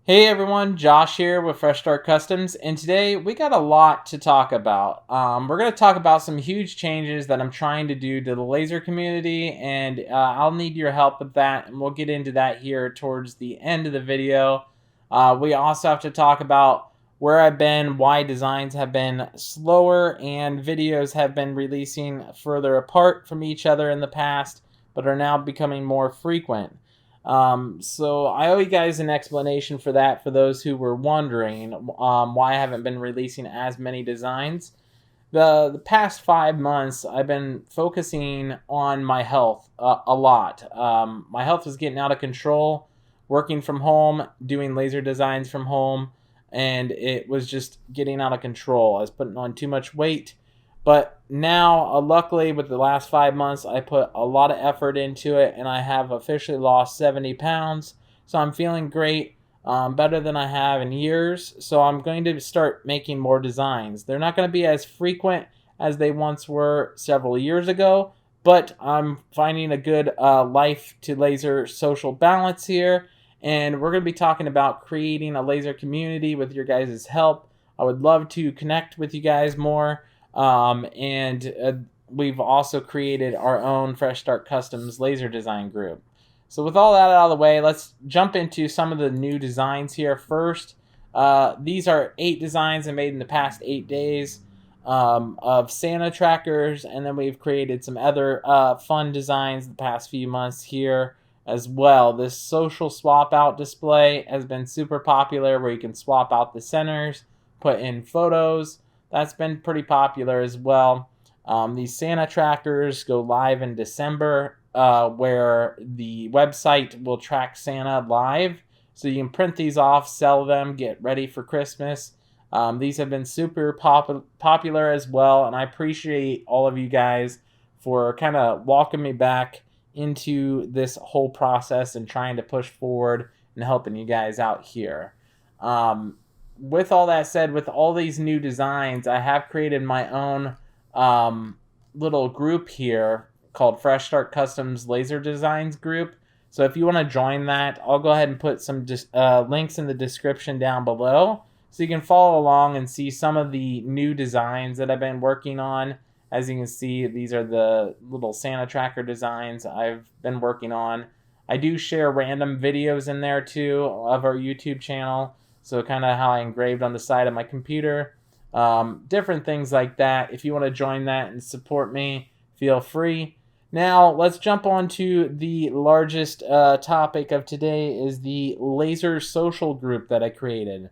Hey everyone, Josh here with Fresh Start Customs, and today we got a lot to talk about. We're going to talk about some huge changes that I'm trying to do to the laser community, and I'll need your help with that, and we'll get into that here towards the end of the video. We also have to talk about where I've been, why designs have been slower, and videos have been releasing further apart from each other in the past, but are now becoming more frequent. So I owe you guys an explanation for that for those who were wondering why I haven't been releasing as many designs. The past 5 months, I've been focusing on my health a lot. My health was getting out of control, working from home, doing laser designs from home, and it was just getting out of control. I was putting on too much weight. But now, luckily, with the last 5 months, I put a lot of effort into it, and I have officially lost 70 pounds. So I'm feeling great, better than I have in years. So I'm going to start making more designs. They're not going to be as frequent as they once were several years ago, but I'm finding a good life to laser social balance here. And we're going to be talking about creating a laser community with your guys' help. I would love to connect with you guys more. And we've also created our own Fresh Start Customs laser design group. So with all that out of the way, let's jump into some of the new designs here first. These are 8 designs I made in the past 8 days of Santa trackers, and then we've created some other fun designs the past few months here as well. This social swap out display has been super popular, where you can swap out the centers, put in photos. That's been pretty popular as well. These Santa trackers go live in December, where the website will track Santa live. So you can print these off, sell them, get ready for Christmas. These have been super popular as well, and I appreciate all of you guys for kind of walking me back into this whole process and trying to push forward and helping you guys out here. With all that said, with all these new designs, I have created my own little group here called Fresh Start Customs Laser Designs Group. So if you want to join that, I'll go ahead and put some links in the description down below, so you can follow along and see some of the new designs that I've been working on. As you can see, these are the little Santa tracker designs I've been working on. I do share random videos in there too of our YouTube channel. So kind of how I engraved on the side of my computer. Different things like that. If you want to join that and support me, feel free. Now, let's jump on to the largest topic of today, is the laser social group that I created.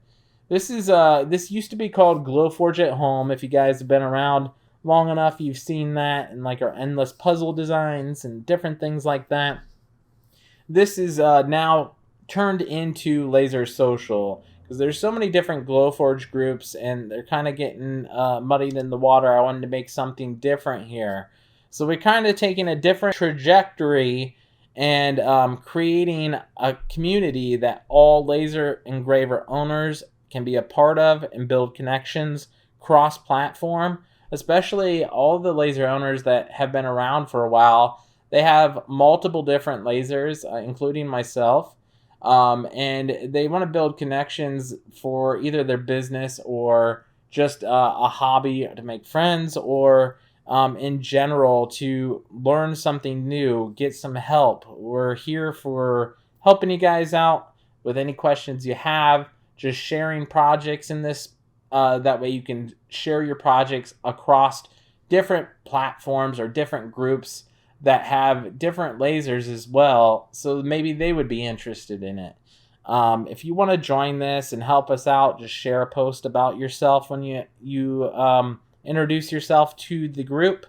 This used to be called Glowforge at Home. If you guys have been around long enough, you've seen that, and like our endless puzzle designs and different things like that. This is now turned into Laser Social, because there's so many different Glowforge groups and they're kind of getting muddied in the water. I wanted to make something different here. So we're kind of taking a different trajectory and creating a community that all laser engraver owners can be a part of and build connections cross-platform, especially all the laser owners that have been around for a while. They have multiple different lasers, including myself. And they want to build connections for either their business or just a hobby to make friends, or in general to learn something new, get some help. We're here for helping you guys out with any questions you have, just sharing projects in this. That way you can share your projects across different platforms or different groups that have different lasers as well, so maybe they would be interested in it. If you want to join this and help us out, just share a post about yourself when you introduce yourself to the group.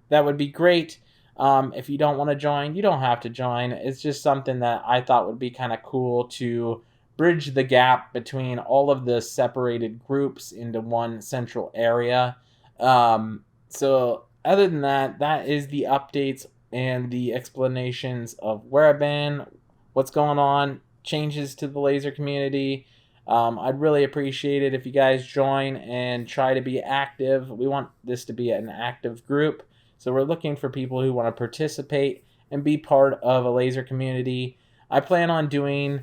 That would be great. If you don't want to join, you don't have to join. It's just something that I thought would be kind of cool to bridge the gap between all of the separated groups into one central area. So other than that, that is the updates and the explanations of where I've been, what's going on, changes to the laser community. I'd really appreciate it if you guys join and try to be active. We want this to be an active group, so we're looking for people who want to participate and be part of a laser community. I plan on doing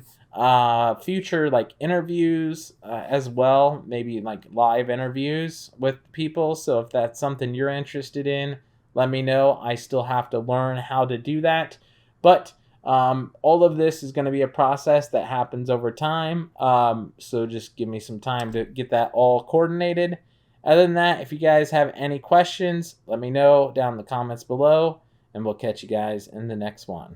future like interviews as well, maybe like live interviews with people. So if that's something you're interested in, let me know. I still have to learn how to do that, but all of this is going to be a process that happens over time. So just give me some time to get that all coordinated. Other than that, if you guys have any questions, let me know down in the comments below, and we'll catch you guys in the next one.